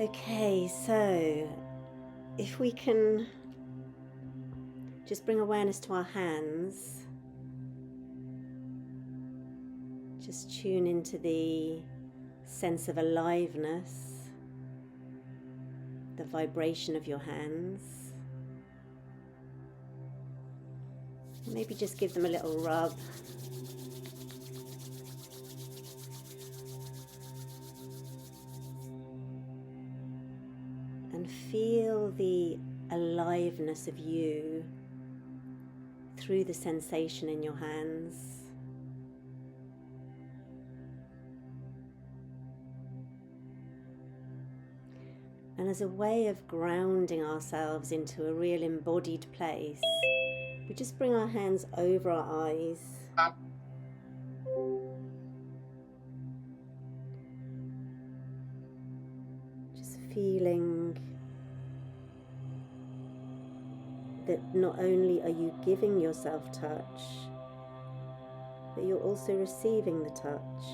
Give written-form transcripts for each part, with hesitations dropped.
Okay, so if we can just bring awareness to our hands, just tune into the sense of aliveness, the vibration of your hands. Maybe just give them a little rub. And feel the aliveness of you through the sensation in your hands. And as a way of grounding ourselves into a real embodied place, we just bring our hands over our eyes. Just feeling that not only are you giving yourself touch, but you're also receiving the touch.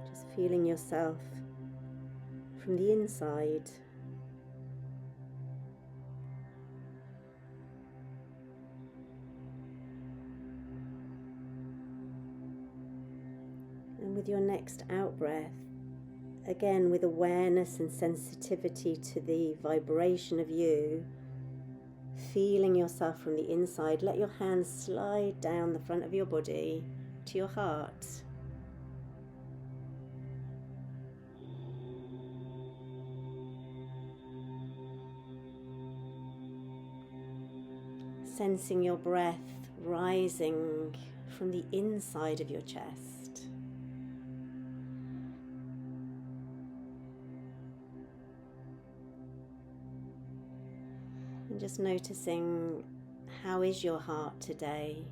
Just feeling yourself from the inside. And with your next out-breath, again with awareness and sensitivity to the vibration of you, feeling yourself from the inside, let your hands slide down the front of your body to your heart. Sensing your breath rising from the inside of your chest. And just noticing, how is your heart today?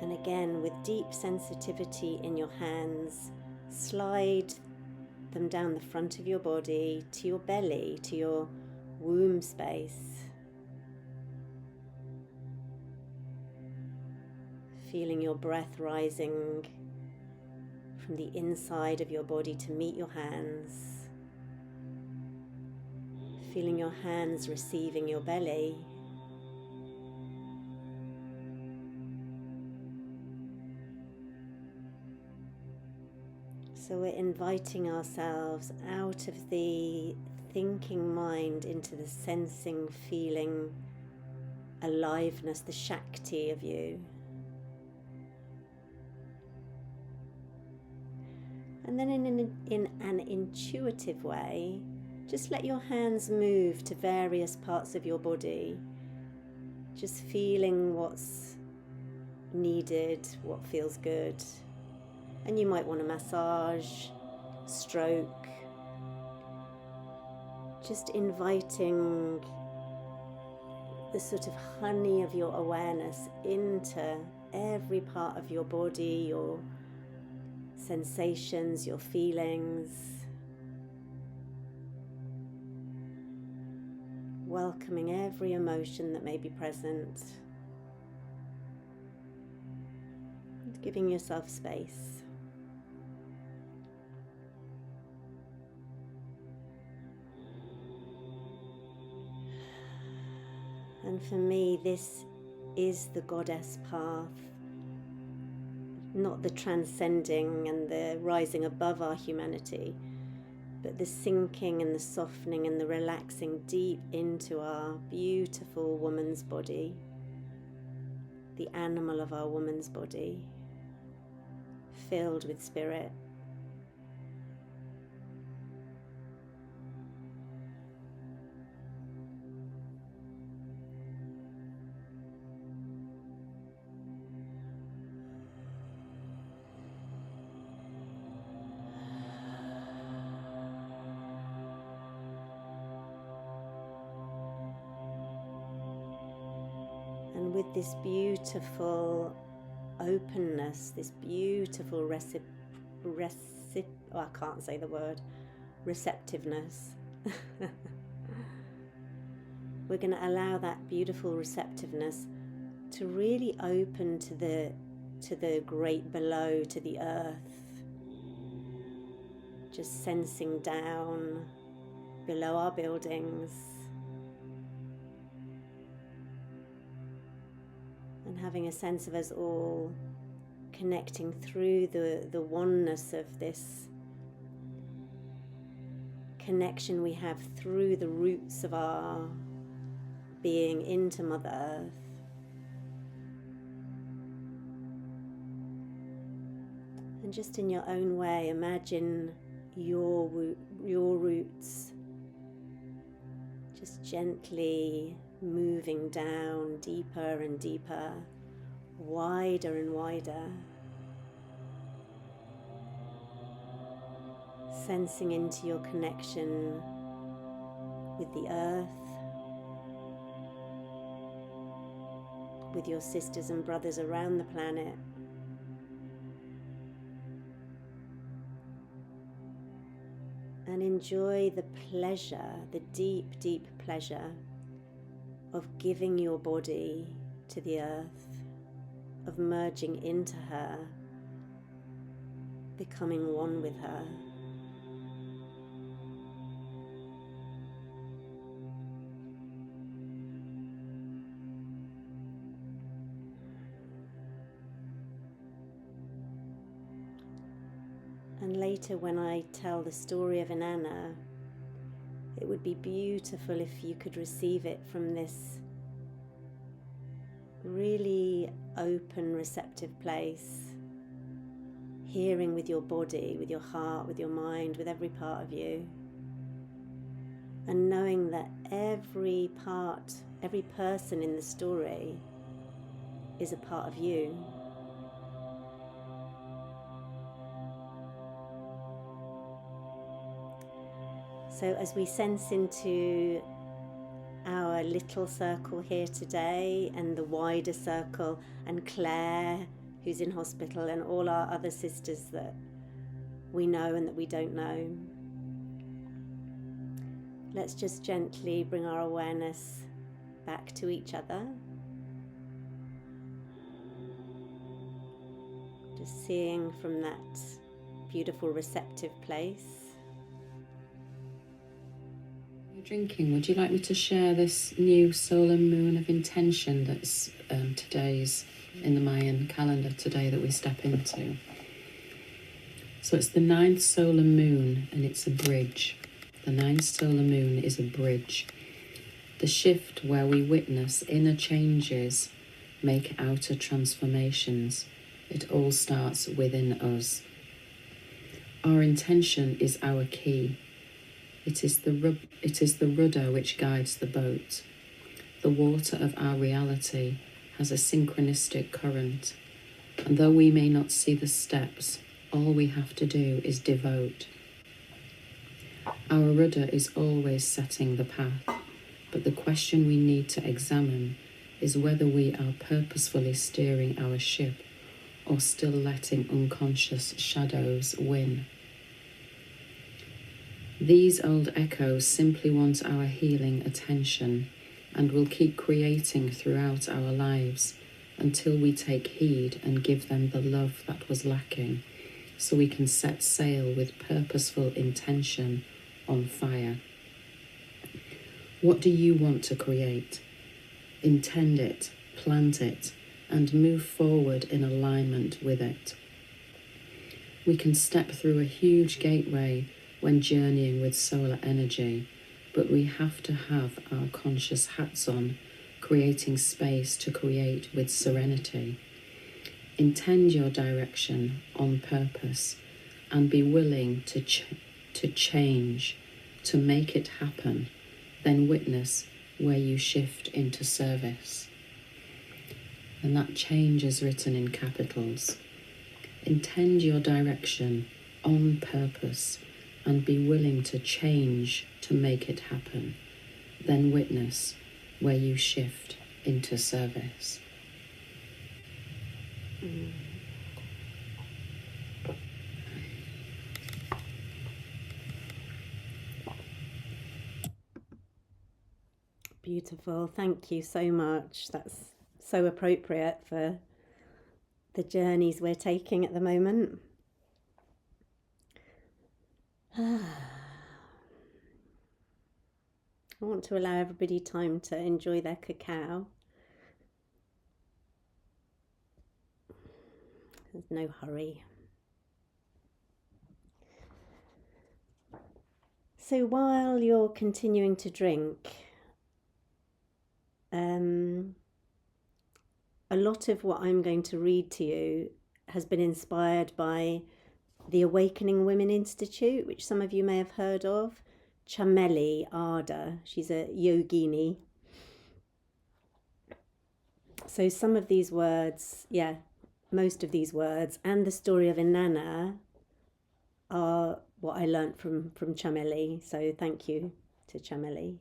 And again, with deep sensitivity in your hands, slide them down the front of your body to your belly, to your womb space. Feeling your breath rising from the inside of your body to meet your hands. Feeling your hands receiving your belly. So we're inviting ourselves out of the thinking mind into the sensing, feeling aliveness, the Shakti of you. And then in an intuitive way, just let your hands move to various parts of your body, just feeling what's needed, what feels good. And you might want a massage, stroke, just inviting the sort of honey of your awareness into every part of your body, your sensations, your feelings. Welcoming every emotion that may be present. And giving yourself space. And for me, this is the goddess path, not the transcending and the rising above our humanity, but the sinking and the softening and the relaxing deep into our beautiful woman's body, the animal of our woman's body, filled with spirit. And with this beautiful openness, this beautiful I can't say the word, receptiveness. We're going to allow that beautiful receptiveness to really open to the great below, to the earth. Just sensing down below our buildings and having a sense of us all connecting through the oneness of this connection we have through the roots of our being into Mother Earth. And just in your own way, imagine your roots just gently moving down deeper and deeper, wider and wider, sensing into your connection with the earth, with your sisters and brothers around the planet, and enjoy the pleasure, the deep, deep pleasure of giving your body to the earth, of merging into her, becoming one with her. And later, when I tell the story of Inanna, it would be beautiful if you could receive it from this really open, receptive place, hearing with your body, with your heart, with your mind, with every part of you, and knowing that every person in the story is a part of you. So as we sense into our little circle here today and the wider circle, and Claire, who's in hospital, and all our other sisters that we know and that we don't know, let's just gently bring our awareness back to each other. Just seeing from that beautiful receptive place. Drinking, would you like me to share this new solar moon of intention that's today's in the Mayan calendar today that we step into? So it's the 9th solar moon, and it's a bridge. The 9th solar moon is a bridge. The shift where we witness inner changes make outer transformations. It all starts within us. Our intention is our key. It is the rudder which guides the boat. The water of our reality has a synchronistic current, and though we may not see the steps, all we have to do is devote. Our rudder is always setting the path, but the question we need to examine is whether we are purposefully steering our ship or still letting unconscious shadows win. These old echoes simply want our healing attention and will keep creating throughout our lives until we take heed and give them the love that was lacking, so we can set sail with purposeful intention on fire. What do you want to create? Intend it, plant it, and move forward in alignment with it. We can step through a huge gateway when journeying with solar energy, but we have to have our conscious hats on, creating space to create with serenity. Intend your direction on purpose and be willing to change, to make it happen, then witness where you shift into service. And that change is written in capitals. Intend your direction on purpose and be willing to change to make it happen, then witness where you shift into service. beautiful. Thank you so much. That's so appropriate for the journeys we're taking at the moment. I want to allow everybody time to enjoy their cacao. There's no hurry. So while you're continuing to drink, a lot of what I'm going to read to you has been inspired by the Awakening Women Institute, which some of you may have heard of. Chameli Ada, she's a yogini. So some of these words, most of these words, and the story of Inanna are what I learnt from Chameli. So thank you to Chameli.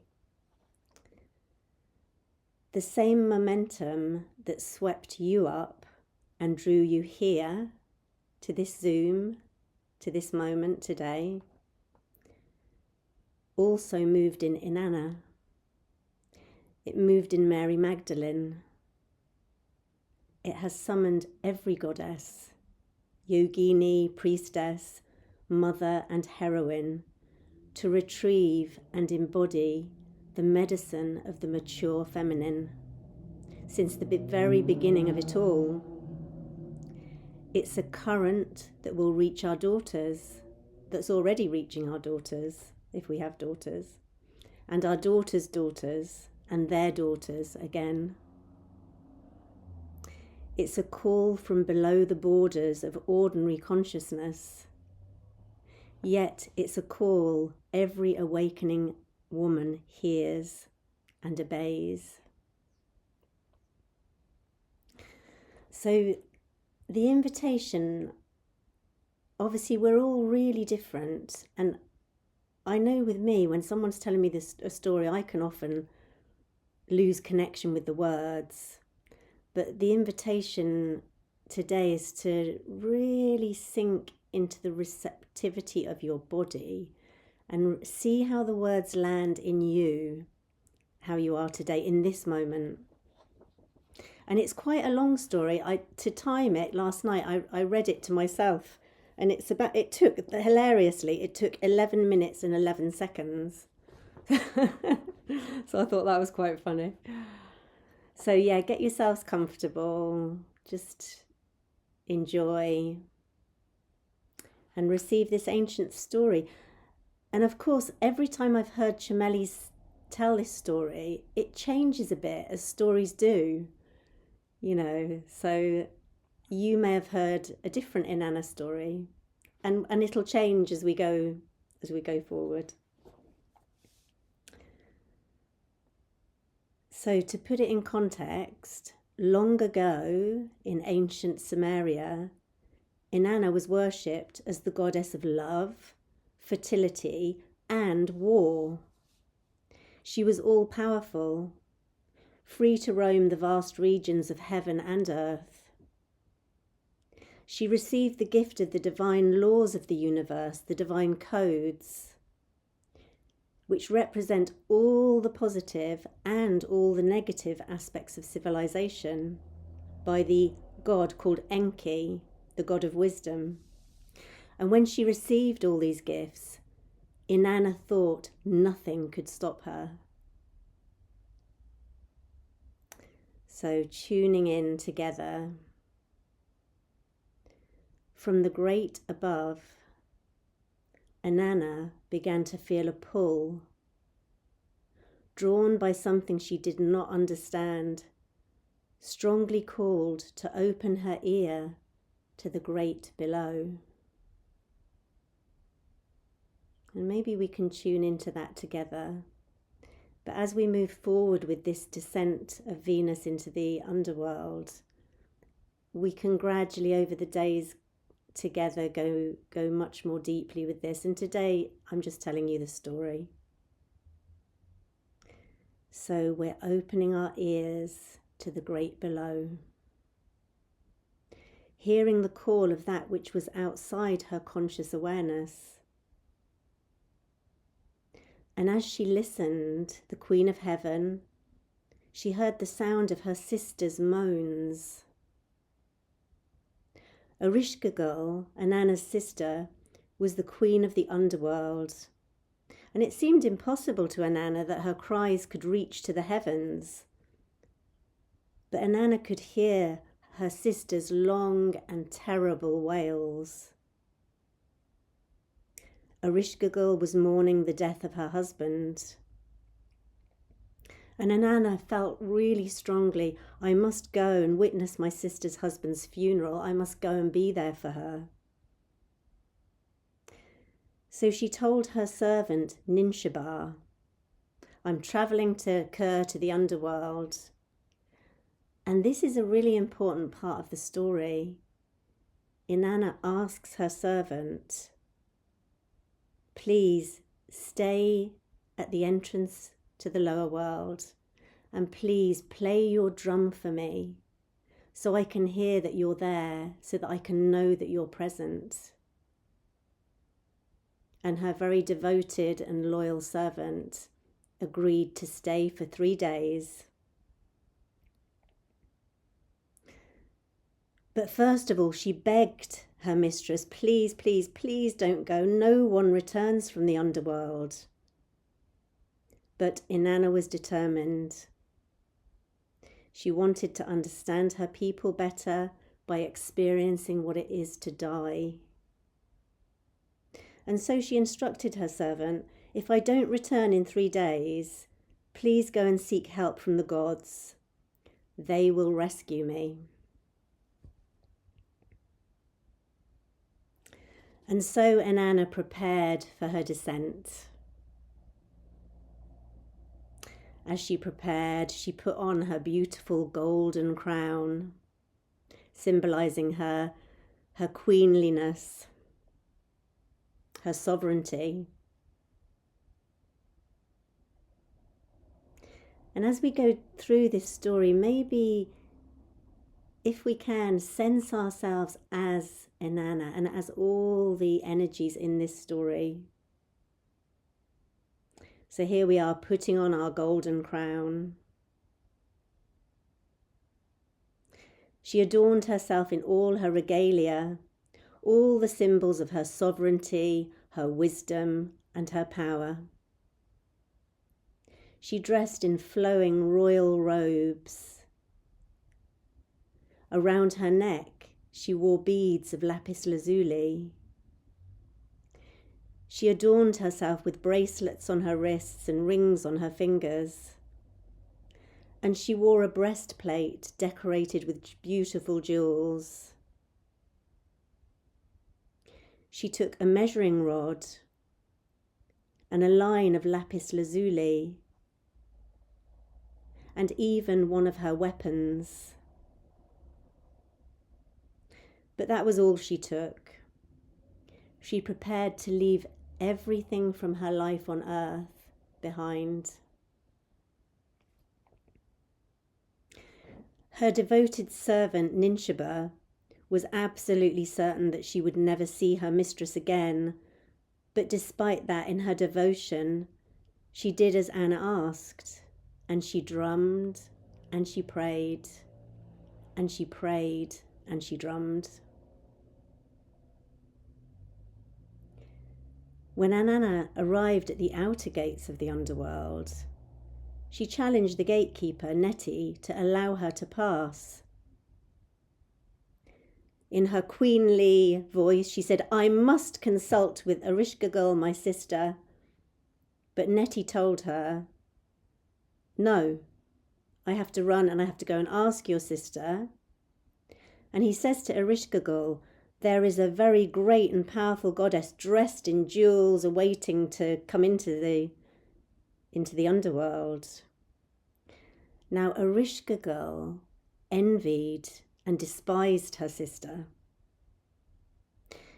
The same momentum that swept you up and drew you here to this Zoom, to this moment today, also moved in Inanna. It moved in Mary Magdalene. It has summoned every goddess, yogini, priestess, mother and heroine, to retrieve and embody the medicine of the mature feminine. Since the very beginning of it all, it's a current that will reach our daughters, that's already reaching our daughters, if we have daughters, and our daughters' daughters, and their daughters again. It's a call from below the borders of ordinary consciousness. Yet it's a call every awakening woman hears and obeys. So the invitation, obviously we're all really different, and I know with me, when someone's telling me a story, I can often lose connection with the words. But the invitation today is to really sink into the receptivity of your body and see how the words land in you, how you are today in this moment. And it's quite a long story. To time it last night, I read it to myself, and it took 11 minutes and 11 seconds. So I thought that was quite funny. So yeah, get yourselves comfortable, just enjoy and receive this ancient story. And of course, every time I've heard Chameli tell this story, it changes a bit, as stories do, so you may have heard a different Inanna story, and it'll change as we go forward. So to put it in context, long ago in ancient Sumeria, Inanna was worshipped as the goddess of love, fertility, and war. She was all-powerful, free to roam the vast regions of heaven and earth. She received the gift of the divine laws of the universe, the divine codes, which represent all the positive and all the negative aspects of civilization, by the god called Enki, the god of wisdom. And when she received all these gifts, Inanna thought nothing could stop her. So tuning in together, from the great above, Inanna began to feel a pull, drawn by something she did not understand, strongly called to open her ear to the great below. And maybe we can tune into that together. But as we move forward with this descent of Venus into the underworld, we can gradually over the days together go much more deeply with this. And today I'm just telling you the story. So we're opening our ears to the great below, hearing the call of that which was outside her conscious awareness. And as she listened, the Queen of Heaven, she heard the sound of her sister's moans. Ereshkigal, Inanna's sister, was the queen of the underworld, and it seemed impossible to Inanna that her cries could reach to the heavens. But Inanna could hear her sister's long and terrible wails. Ereshkigal was mourning the death of her husband. And Inanna felt really strongly, I must go and witness my sister's husband's funeral. I must go and be there for her. So she told her servant, Ninshaba, I'm travelling to Ker, to the underworld. And this is a really important part of the story. Inanna asks her servant, please stay at the entrance to the lower world, and please play your drum for me so I can hear that you're there, so that I can know that you're present. And her very devoted and loyal servant agreed to stay for 3 days. But first of all, she begged her mistress, please, please, please don't go. No one returns from the underworld. But Inanna was determined. She wanted to understand her people better by experiencing what it is to die. And so she instructed her servant, if I don't return in 3 days, please go and seek help from the gods. They will rescue me. And so Inanna prepared for her descent. As she prepared, she put on her beautiful golden crown, symbolizing her queenliness, her sovereignty. And as we go through this story, maybe if we can sense ourselves as Inanna and as all the energies in this story. So here we are putting on our golden crown. She adorned herself in all her regalia, all the symbols of her sovereignty, her wisdom, and her power. She dressed in flowing royal robes. Around her neck, she wore beads of lapis lazuli. She adorned herself with bracelets on her wrists and rings on her fingers. And she wore a breastplate decorated with beautiful jewels. She took a measuring rod and a line of lapis lazuli, and even one of her weapons. But that was all she took. She prepared to leave everything from her life on earth behind. Her devoted servant, Ninshaba, was absolutely certain that she would never see her mistress again, but despite that, in her devotion, she did as Anna asked, and she drummed, and she prayed, and she prayed, and she drummed. When Inanna arrived at the outer gates of the underworld, she challenged the gatekeeper, Neti, to allow her to pass. In her queenly voice, she said, I must consult with Ereshkigal, my sister. But Neti told her, no, I have to run and I have to go and ask your sister. And he says to Ereshkigal, there is a very great and powerful goddess dressed in jewels awaiting to come into the underworld. Now Ereshkigal envied and despised her sister.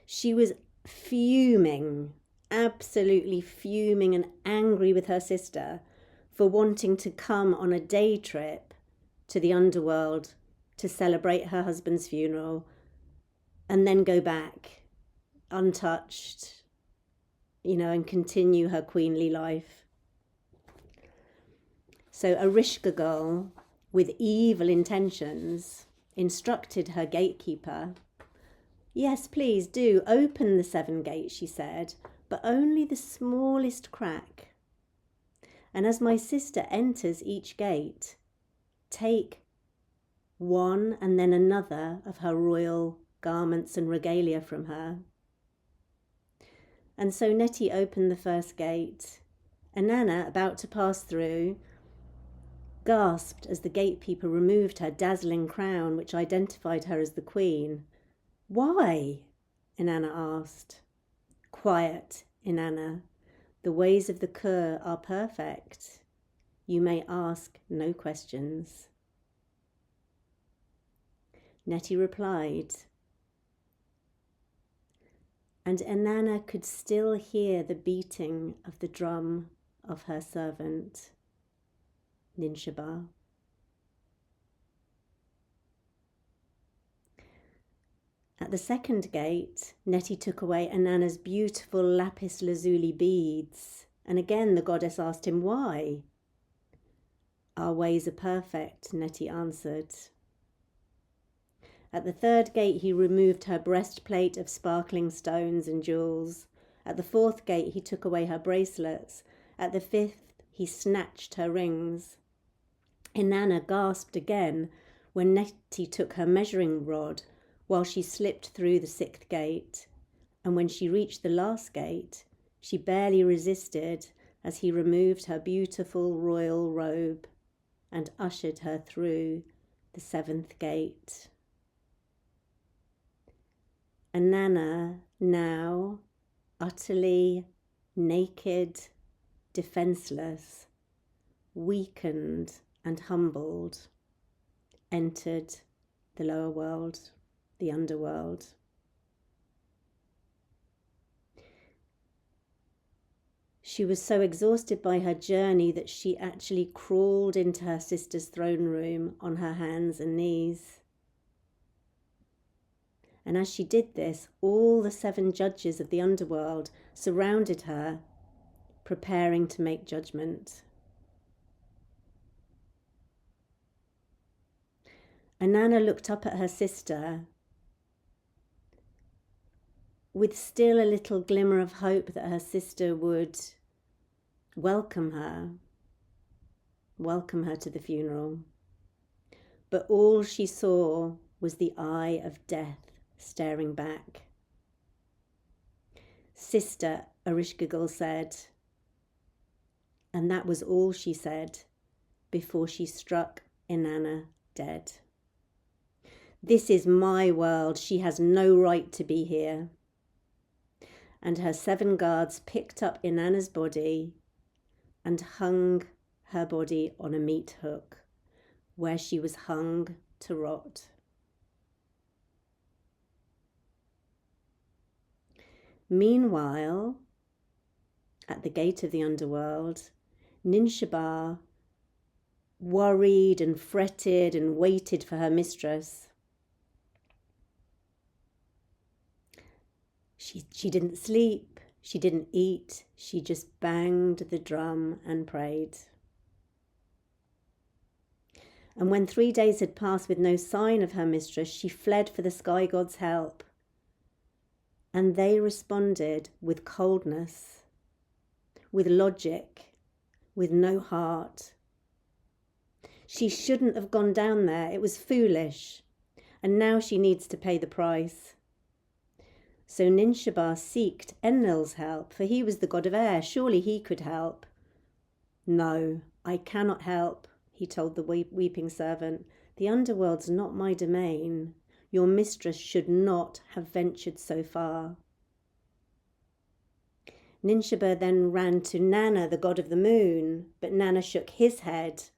She was fuming, absolutely fuming and angry with her sister for wanting to come on a day trip to the underworld to celebrate her husband's funeral and then go back untouched, and continue her queenly life. So Ereshkigal, with evil intentions, instructed her gatekeeper, "Yes, please do open the 7 gates," she said, "but only the smallest crack. And as my sister enters each gate, take one and then another of her royal garments and regalia from her." And so Nettie opened the first gate. Inanna, about to pass through, gasped as the gatekeeper removed her dazzling crown, which identified her as the queen. "Why?" Inanna asked. "Quiet, Inanna. The ways of the Kur are perfect. You may ask no questions." Nettie replied, and Inanna could still hear the beating of the drum of her servant, Ninshaba. At the second gate, Nettie took away Inanna's beautiful lapis lazuli beads, and again the goddess asked him why. "Our ways are perfect," Nettie answered. At the third gate, he removed her breastplate of sparkling stones and jewels. At the fourth gate, he took away her bracelets. At the fifth, he snatched her rings. Inanna gasped again when Nettie took her measuring rod while she slipped through the 6th gate. And when she reached the last gate, she barely resisted as he removed her beautiful royal robe and ushered her through the 7th gate. Inanna, now utterly naked, defenseless, weakened and humbled, entered the lower world, the underworld. She was so exhausted by her journey that she actually crawled into her sister's throne room on her hands and knees. And as she did this, all the 7 judges of the underworld surrounded her, preparing to make judgment. Inanna looked up at her sister with still a little glimmer of hope that her sister would welcome her to the funeral. But all she saw was the eye of death staring back. "Sister," Ereshkigal said, and that was all she said before she struck Inanna dead. "This is my world. She has no right to be here." And her 7 guards picked up Inanna's body and hung her body on a meat hook, where she was hung to rot. Meanwhile, at the gate of the underworld, Ninshaba worried and fretted and waited for her mistress. She didn't sleep, she didn't eat, she just banged the drum and prayed. And when 3 days had passed with no sign of her mistress, she fled for the sky god's help. And they responded with coldness, with logic, with no heart. She shouldn't have gone down there. It was foolish. And now she needs to pay the price. So Ninshaba sought Enlil's help, for he was the god of air. Surely he could help. "No, I cannot help," he told the weeping servant. "The underworld's not my domain. Your mistress should not have ventured so far." Ninshaba then ran to Nanna, the god of the moon, but Nanna shook his head.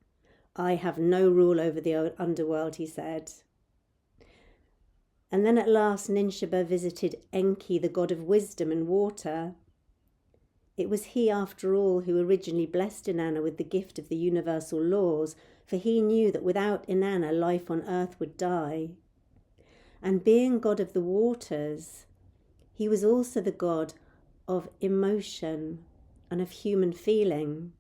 "I have no rule over the underworld," he said. And then at last Ninshaba visited Enki, the god of wisdom and water. It was he, after all, who originally blessed Inanna with the gift of the universal laws, for he knew that without Inanna, life on earth would die. And being god of the waters, he was also the god of emotion and of human feeling.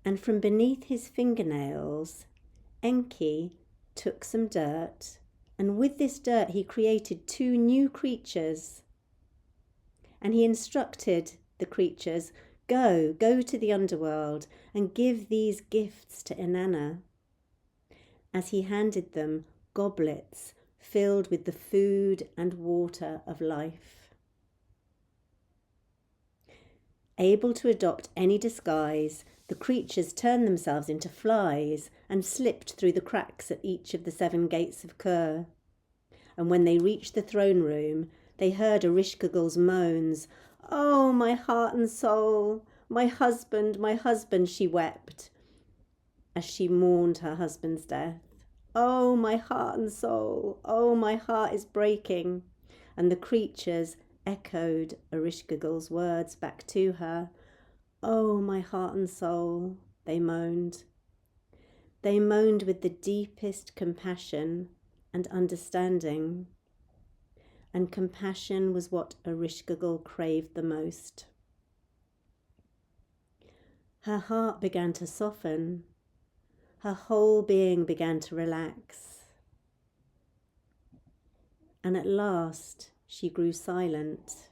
And from beneath his fingernails, Enki took some dirt, and with this dirt he created 2 new creatures. And he instructed the creatures, go to the underworld and give these gifts to Inanna. As he handed them goblets filled with the food and water of life. Able to adopt any disguise, the creatures turned themselves into flies and slipped through the cracks at each of the 7 gates of Kur. And when they reached the throne room, they heard Ereshkigal's moans. Oh, my heart and soul, my husband, she wept, as she mourned her husband's death. Oh, my heart and soul, oh, my heart is breaking. And the creatures echoed Ereshkigal's words back to her. Oh, my heart and soul, they moaned. They moaned with the deepest compassion and understanding. And compassion was what Ereshkigal craved the most. Her heart began to soften. Her whole being began to relax. And at last she grew silent.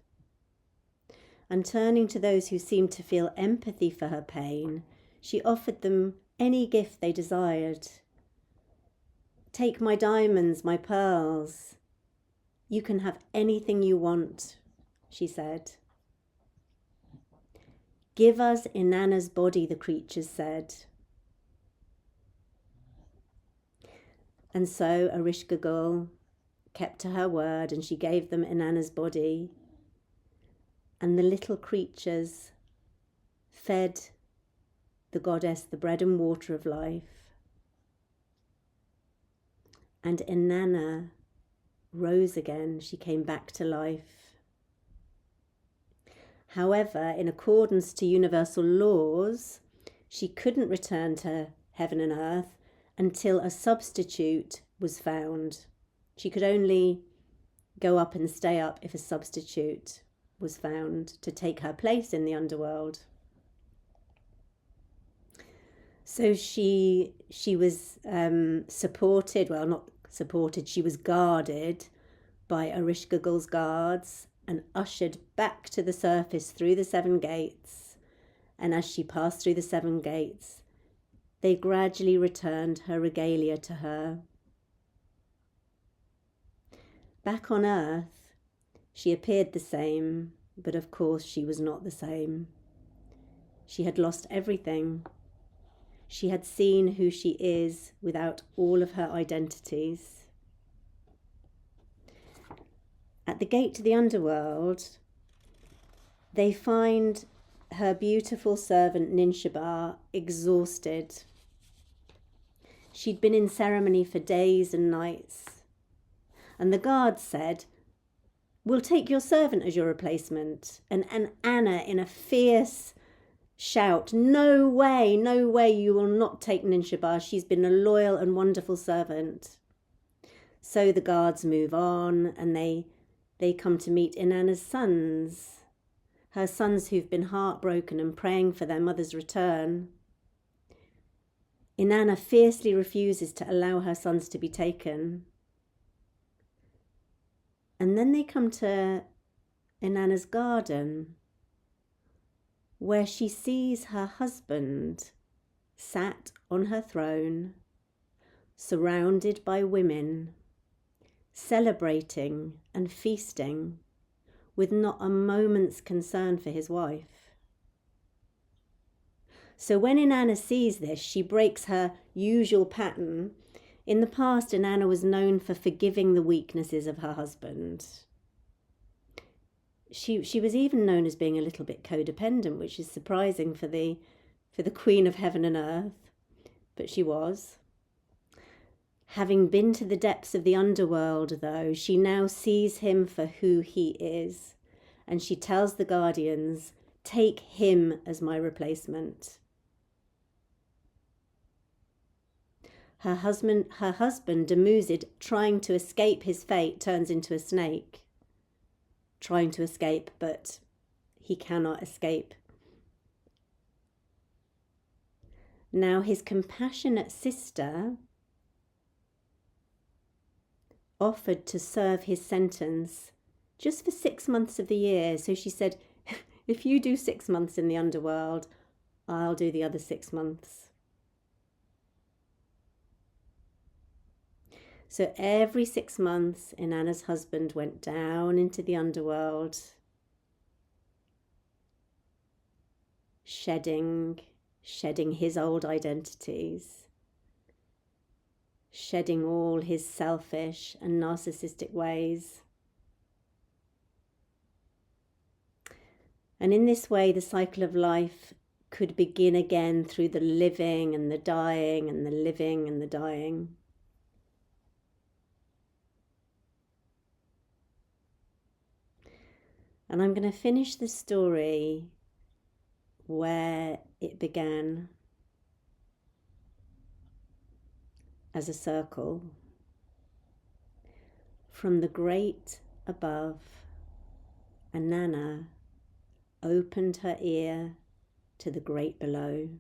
And turning to those who seemed to feel empathy for her pain, she offered them any gift they desired. Take my diamonds, my pearls. You can have anything you want, she said. Give us Inanna's body, the creatures said. And so Ereshkigal kept to her word, and she gave them Inanna's body. And the little creatures fed the goddess the bread and water of life. And Inanna rose again. She came back to life. However, in accordance to universal laws, she couldn't return to heaven and earth until a substitute was found. She could only go up and stay up if a substitute was found to take her place in the underworld. So she was supported, well, not supported, she was guarded by Ereshkigal's guards and ushered back to the surface through the 7 gates. And as she passed through the 7 gates, they gradually returned her regalia to her. Back on earth, she appeared the same, but of course she was not the same. She had lost everything. She had seen who she is without all of her identities. At the gate to the underworld, they find her beautiful servant Ninshaba exhausted. She'd been in ceremony for days and nights. And the guards said, we'll take your servant as your replacement. And Anna, in a fierce shout, no way, you will not take Ninshaba. She's been a loyal and wonderful servant. So the guards move on, and they come to meet Inanna's sons, her sons who've been heartbroken and praying for their mother's return. Inanna fiercely refuses to allow her sons to be taken. And then they come to Inanna's garden, where she sees her husband sat on her throne, surrounded by women, celebrating and feasting, with not a moment's concern for his wife. So when Inanna sees this, she breaks her usual pattern. In the past, Inanna was known for forgiving the weaknesses of her husband. She was even known as being a little bit codependent, which is surprising for the Queen of Heaven and Earth, but she was. Having been to the depths of the underworld, though, she now sees him for who he is, and she tells the guardians, take him as my replacement. Her husband, Dumuzid, trying to escape his fate, turns into a snake. Trying to escape, but he cannot escape. Now his compassionate sister offered to serve his sentence just for 6 months of the year. So she said, if you do 6 months in the underworld, I'll do the other 6 months. So every 6 months, Inanna's husband went down into the underworld, shedding his old identities, shedding all his selfish and narcissistic ways. And in this way, the cycle of life could begin again through the living and the dying and the living and the dying. And I'm going to finish the story where it began, as a circle. From the great above, Inanna opened her ear to the great below.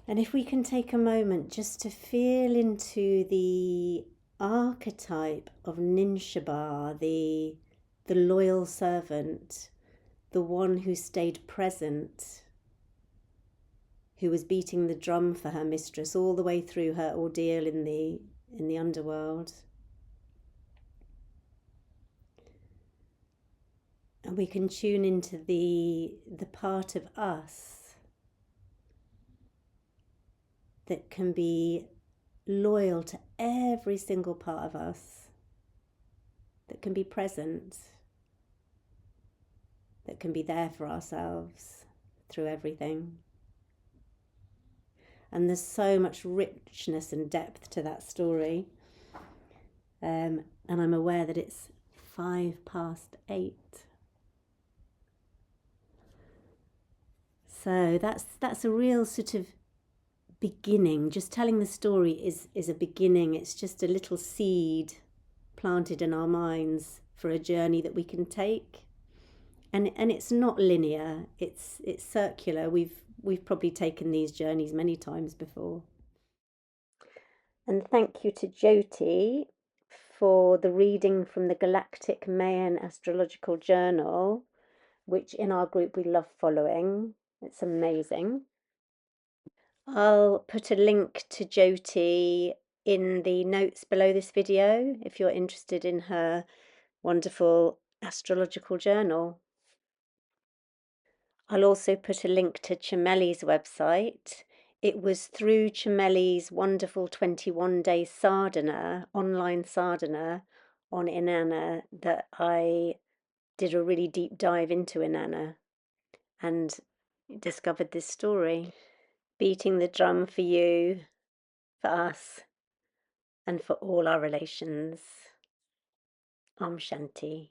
And if we can take a moment just to feel into the archetype of Ninshaba, the loyal servant, the one who stayed present, who was beating the drum for her mistress all the way through her ordeal in the underworld. And we can tune into the part of us that can be loyal to every single part of us, that can be present, that can be there for ourselves through everything. And there's so much richness and depth to that story. And I'm aware that it's 8:05. So that's a real sort of beginning. Just telling the story is a beginning. It's just a little seed planted in our minds for a journey that we can take. And it's not linear. It's circular. We've probably taken these journeys many times before. And thank you to Jyoti for the reading from the Galactic Mayan Astrological Journal, which in our group we love following. It's amazing. I'll put a link to Jyoti in the notes below this video if you're interested in her wonderful astrological journal. I'll also put a link to Chameli's website. It was through Chameli's wonderful 21-day sadhana, online sadhana on Inanna, that I did a really deep dive into Inanna and discovered this story. Beating the drum for you, for us, and for all our relations. Om Shanti.